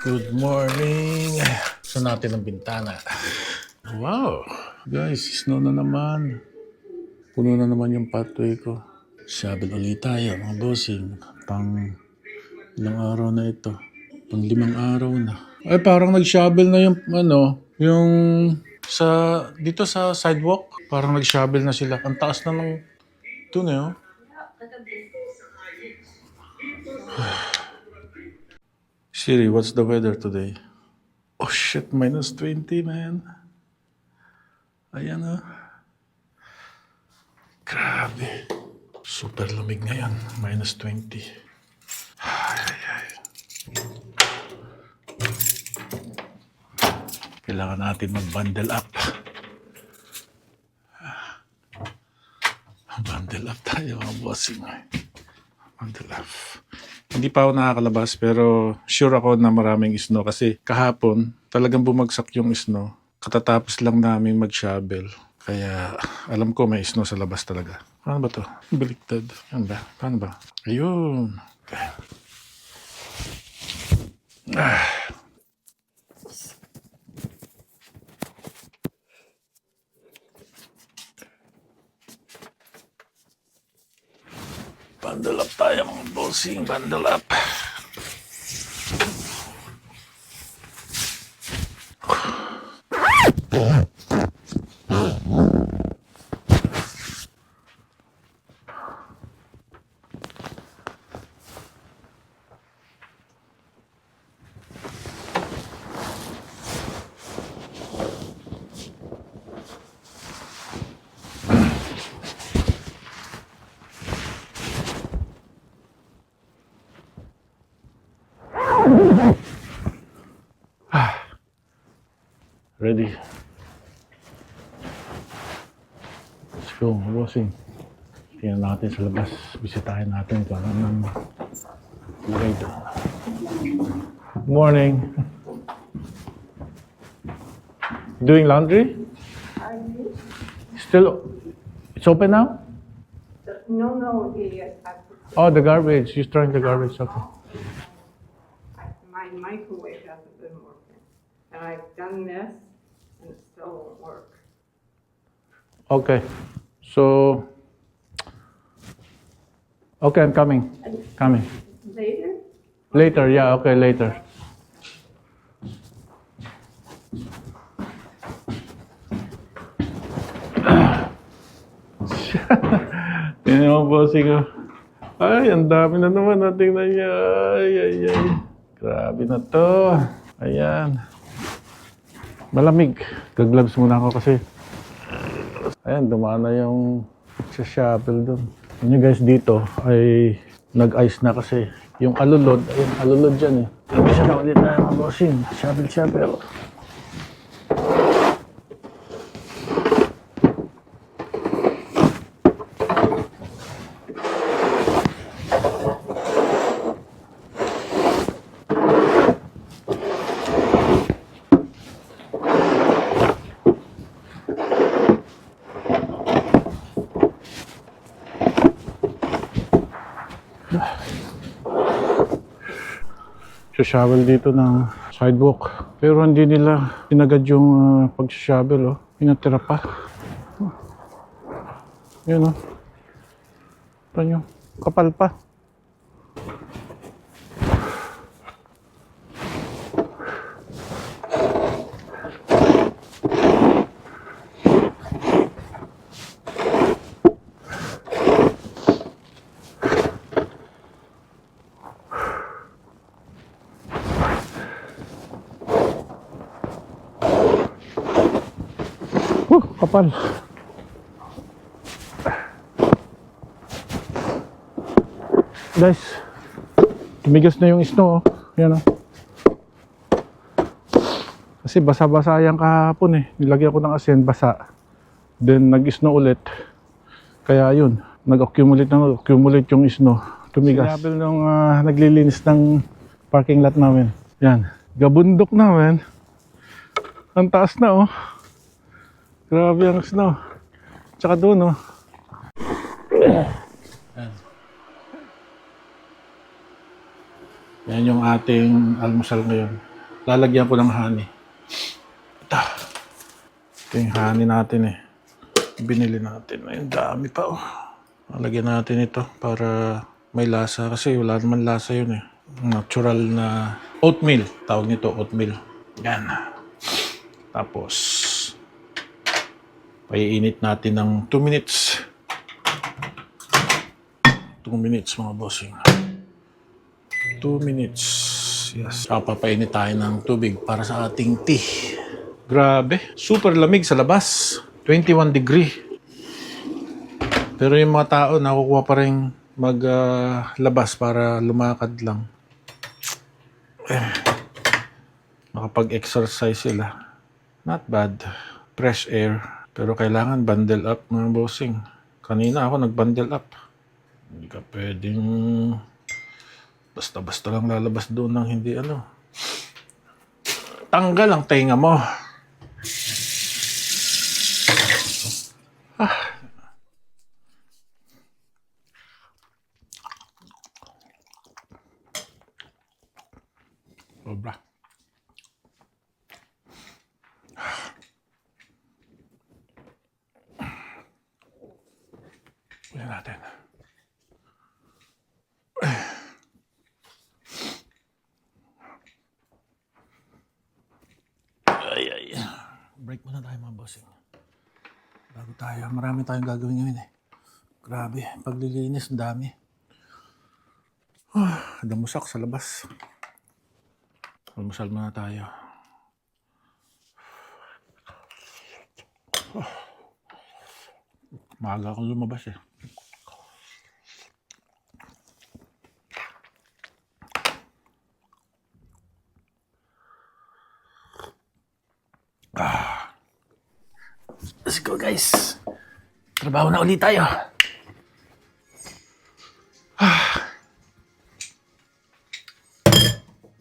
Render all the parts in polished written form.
Good morning. Gusto natin ang bintana. Wow. Guys, snow na naman. Puno na naman yung pathway ko. Shovel ulit tayo, mga bossing. Pang ilang araw na ito. Pang 5 araw na. Ay, parang nag-shovel na yung, yung dito sa sidewalk. Parang nag-shovel na sila. Ang taas na ng, ito na yun. Siri, what's the weather today? Oh shit, -20, man. Ayan ah. Grabe. Super lamig ngayon. -20. Ay. Kailangan natin mag-bundle up. Bundle up tayo mga bossing. Bundle up. Hindi pa ako nakakalabas pero sure ako na maraming snow kasi kahapon talagang bumagsak yung snow. Katatapos lang namin mag-shovel. Kaya alam ko may snow sa labas talaga. Paano ba to? Baliktad. Yan ba? Paano ba? Ayun. Okay. Bundle up tayo mga bossing. Bundle up. Ready? Let's go, bossing. Tingnan natin sa labas. Bisitahin natin kung anong lagay ito. Good morning. Doing laundry? Still, it's open now? No, Oh, the garbage. You're throwing the garbage. Okay. my microwave hasn't been working. And I've done this, and it still won't work. Okay. So, okay, I'm coming. Coming. Later? Later, yeah, okay, later. Yan yung bossing ko. Ay, ang dami na naman. Tingnan niya. Ay. Grabe na to. Ayan. Malamig. Gag-gloves muna ako kasi. Ayan, dumaan na yung shovel doon. Yun yung guys dito ay nag-ice na kasi. Yung alulod, ayun, alulod dyan eh. Bisa na ulit na mga bossing. Shovel. Shovel dito ng sidewalk. Pero hindi nila pinagad yung pag-shovel, oh. Pinatira pa. Yan, oh. Ito nyo. Kapal pa. Kapal. Guys, tumigas na yung snow, oh. Yan, oh. Kasi basa-basa yan kahapon eh. Nilagyan ko ng asin, basa. Then nag-snow ulit. Kaya yun, nag-accumulate yung snow. Tumigas. Sinabi nung naglilinis ng parking lot namin. Yan, gabundok namin. Ang taas na, oh. Grabe ang snow. Tsaka doon, oh. Yan yung ating almusal ngayon. lalagyan ko ng honey. Ito yung honey natin eh. Binili natin. Ayun, dami pa oh. Lalagyan natin ito para may lasa. Kasi wala naman lasa yun eh. Natural na oatmeal. Tawag nito oatmeal. Yan. Tapos, paiinit natin ng 2 minutes. 2 minutes mga bossing. 2 minutes. Yes. Papainit tayo ng tubig para sa ating tea. Grabe. Super lamig sa labas. 21 degree. Pero yung mga tao nakukuha pa rin maglabas para lumakad lang. Makapag-exercise sila. Not bad. Fresh air. Pero kailangan bundle up mga bossing. Kanina ako nag-bundle up. Hindi ka pwedeng basta-basta lang lalabas doon ng hindi ano. Tanggal ang tenga mo. Sobra. Uyan natin. Ay. Break muna tayo mga bossing. Bago tayo. Marami tayong gagawin ngayon eh. Grabe. Paglilinis, ang dami. Damusak sa labas. Almusal muna tayo. Maaga akong lumabas eh. Let's go guys. Trabaho na ulit tayo.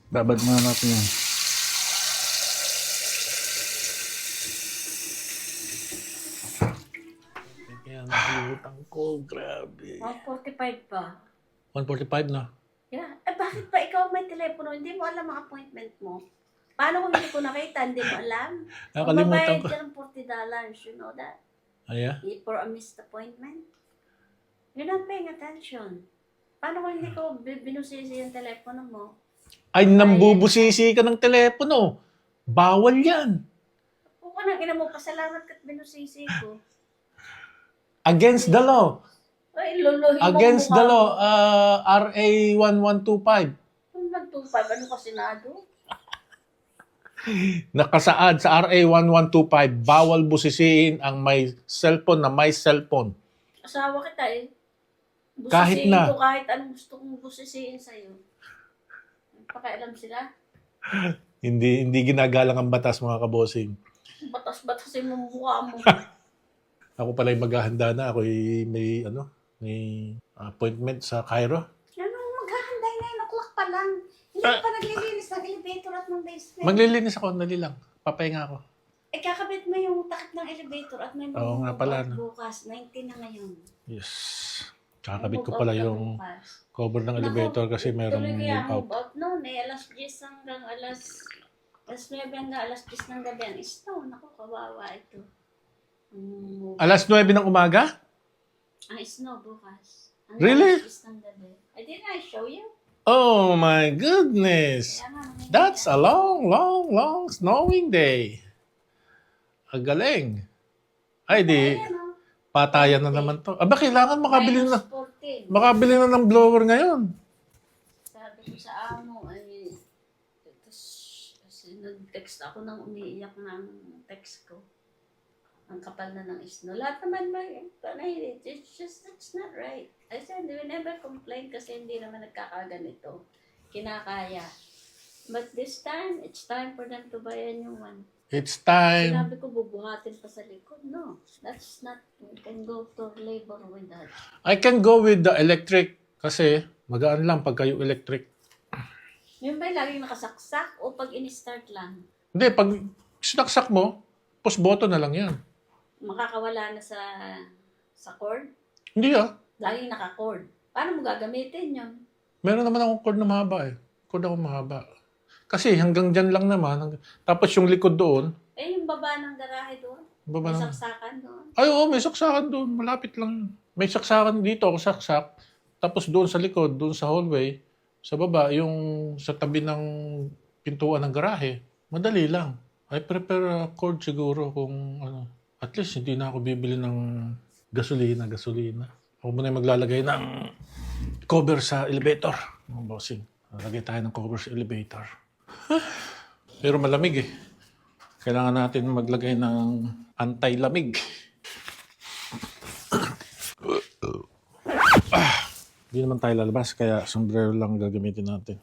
Babad muna natin yan. Kaya nakalimutan ko. Grabe. 1:45 pa. 1:45 na. Yeah. Bakit pa ikaw may telepono? Hindi mo alam ang appointment mo. Paano kung hindi ko nakita? Hindi mo alam? Nakalimutan ko. Magbabayad ka ng $40. You know that? Aya? For a missed appointment. You're not paying attention. Paano kung hindi ko binusisi yung telepono mo? Ay, nambubusisi ka ng telepono. Bawal yan. Kung ka na mo, pasalamat ka't binusisi ko. Against the law. Ay, luluhin mo Against mukha the mo. law. RA 1125. 1:25, ano ka senado? Nakasaad sa RA 1125, bawal busisiin ang may cellphone na may cellphone. Asawa kita eh. Busisiin Kahit na. ko kahit anong gusto kong busisiin sa'yo. Pakialam sila. Hindi ginagalang ang batas mga kabosing. Batas-batasin mo mukha mo. Ako pala yung maghahanda na. Ako may appointment sa Cairo. Anong maghahanda 9 o'clock pa lang? Hindi pa naglilinis ng elevator at ng basement. Maglilinis ako, dali lang. Papahinga ako. Eh, kakabit mo yung takip ng elevator at may Oo nga pala, no? bukas. 19 na ngayon. Yes. Kakabit ko Move pala out ka yung bukas. cover ng elevator kasi merong Tuloy kaya move out. move out noon eh. Alas 10 hanggang alas 9 hanggang alas 10 ng gabi ang snow. Naku, kawawa ito. Alas 9 ng umaga? Ang snow bukas. Really? Alas 10 ng gabi. Didn't I show you? Oh my goodness! Kaya nga, mangyayari. That's a long snowing day. Ang galing. Ay di, Ayan, oh. patayan na naman to. Aba, kailangan makabili na. -14. Makabili na ng blower ngayon. Sabi ko sa amo, ay, kasi nag-text ako nang umiiyak ng text ko. Ang kapal na ng snow. Lahat naman it's just, that's not right. I said, we never complain kasi hindi naman nagkakaganito. Kinakaya. But this time, it's time for them to buy a new one. It's time. Sinabi ko, bubuhatin pa sa likod. No, that's not, we can go to labor with that. I can go with the electric kasi magaan lang pagka yung electric. Yung ba'y laging nakasaksak o pag in-start lang? Hindi, pag sinaksak mo, push button na lang yan. Makakawala na sa cord? Hindi Laging naka-cord. Paano mo gagamitin yun? Meron naman akong cord na mahaba eh. Cord ako mahaba. Kasi hanggang dyan lang naman. Tapos yung likod doon, Eh, yung baba ng garahe doon. baba May naman. saksakan doon. Ay, oo, may saksakan doon. Malapit lang. May saksakan dito, saksak. Tapos doon sa likod, doon sa hallway, sa baba, yung sa tabi ng pintuan ng garahe, madali lang. I prepare a cord siguro kung ano. At least hindi na ako bibili ng gasolina. Ako muna yung maglalagay ng cover sa elevator. Mga bossing. Lalagay tayo ng cover sa elevator. Pero malamig eh. Kailangan natin maglagay ng anti-lamig. Hindi naman tayo lalabas, kaya sombrero lang gagamitin natin.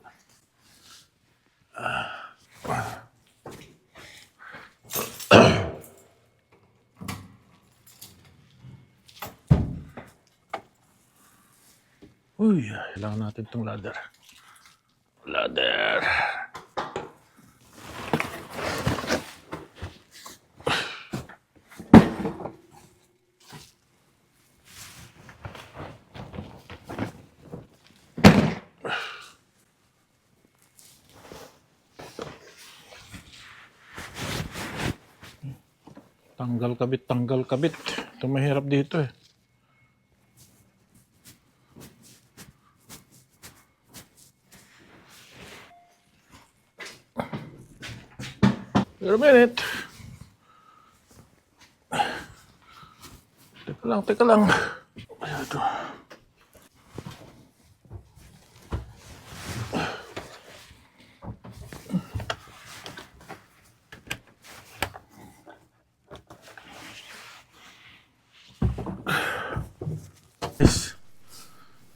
Uy, kailangan natin itong ladder. Ladder. Tanggal kabit. Ito mahirap dito eh. Wait a minute. Teka lang. Ayan ito. Yes.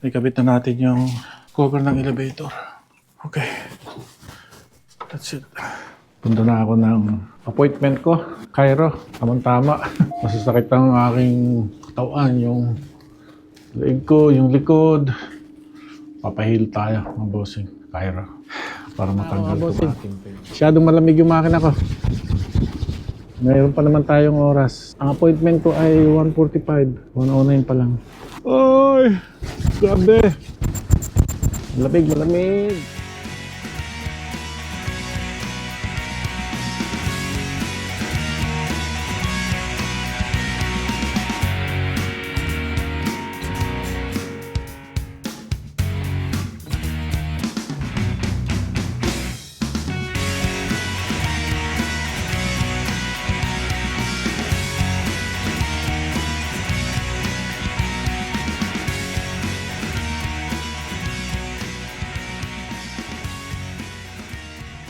Ikabit na natin yung cover ng elevator. Okay. That's it. Punta na ako ng appointment ko. Cairo. Tamang-tama. Masasakit ang aking katawan. Yung leeg ko, yung likod. Papahil tayo, mga bossing. Cairo. Para matanggal ko ba ating pain. Masyadong malamig yung makina ko. Mayroon pa naman tayong oras. Ang appointment ko ay 1:45. 1:09 pa lang. Oy! Grabe! Malamig.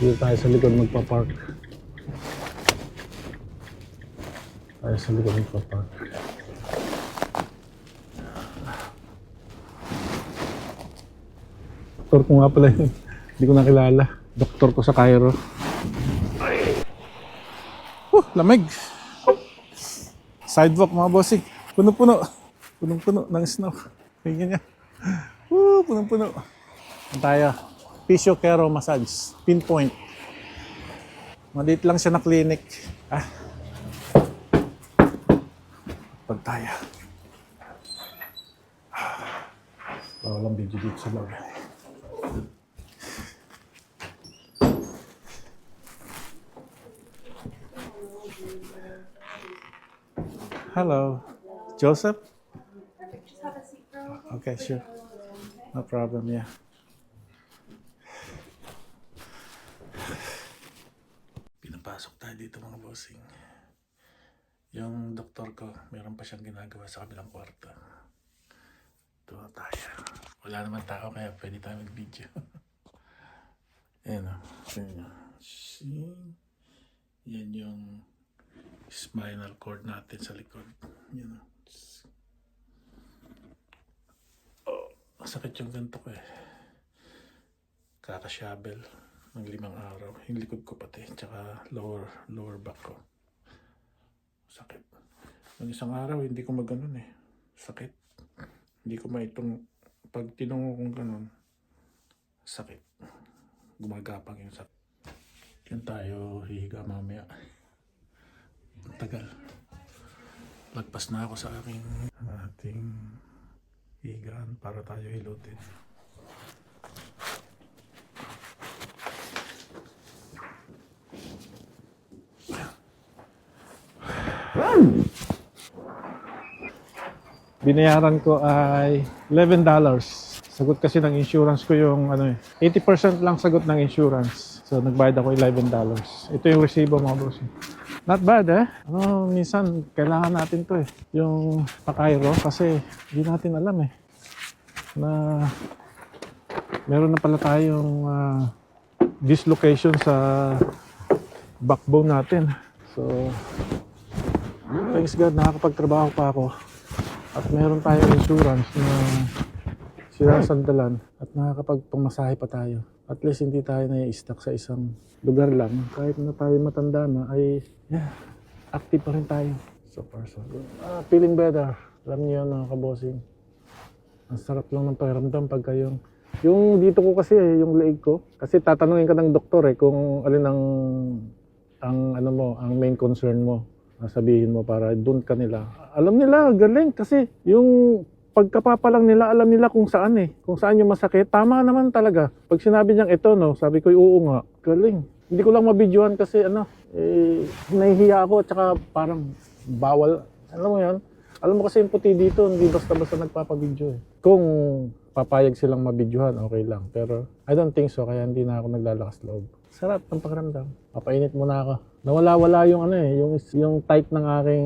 Dito tayo sa likod magpa-park. Doktor ko nga pala yun. Hindi ko nakilala. Doktor ko sa Cairo. Lamig. Sidewalk mga bossing. Puno-puno. Punong-puno ng snow. Tingnan niya. Punong-puno. Tayo. Physio-Kero massage. Pinpoint. Maliit lang siya na clinic. Pag tayo. Walang video dito sa loob. Hello. Joseph? Just have a seat for a little. Okay, sure. No problem, yeah. Pinapasok tayo dito mga bossing. Yung doktor ko, meron pa siyang ginagawa sa kabilang kwarto. Ito tayo. Wala naman tao kaya pwede tayo mag-video. Ayan o. See? Yan yung spinal cord natin sa likod. Yan o. Masakit yung ganito ko eh. Kaka-shovel ng 5 araw. Yung likod ko pati. Tsaka lower back ko. Sakit. Yung isang araw, hindi ko maganon eh. Sakit. Hindi ko maitong, pag tinungo kong ganon, sakit. Gumagapang yung sakit. Yan tayo, hihiga mamaya. Ang tagal. Lagpas na ako sa ating higaan para tayo hilutin. Binayaran ko ay $11. Sagot kasi ng insurance ko yung 80% lang sagot ng insurance. So nagbayad ako $11. Ito yung resibo mga boss. Not bad minsan kailangan natin to yung pa-Cairo kasi hindi natin alam na meron na pala tayong dislocation sa backbone natin. So thanks God nakakapagtrabaho pa ako at meron tayong insurance na sinasandalan at nakakapagpamasahe pa tayo. At least hindi tayo na-stuck sa isang lugar lang. Kahit na tayo matanda na ay active pa rin tayo. So far so good. Feeling better. Alam niyo mga kabosing. Ang sarap lang ng pakiramdam pagka yung dito ko kasi yung leeg ko. Kasi tatanungin ka ng doktor kung alin ang main concern mo. Sabihin mo para doon ka nila. Alam nila, galing kasi yung pagkapapalang nila, alam nila kung saan kung saan yung masakit. Tama naman talaga. Pag sinabi niyang ito, sabi ko, oo nga, galing. Hindi ko lang mabidyohan kasi nahihiya ako at saka parang bawal. Alam mo yan? Alam mo kasi yung puti dito, hindi basta-basta nagpapabidyo Kung papayag silang mabidyohan, okay lang. Pero I don't think so, kaya hindi na ako naglalakas loob. Sarap ng pakiramdam. Papainit muna ako. Nawala-wala yung yung tight ng aking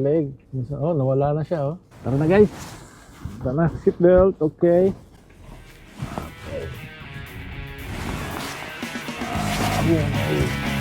leg. Nawala na siya Tara na guys. Tara na, seatbelt, okay. Okay.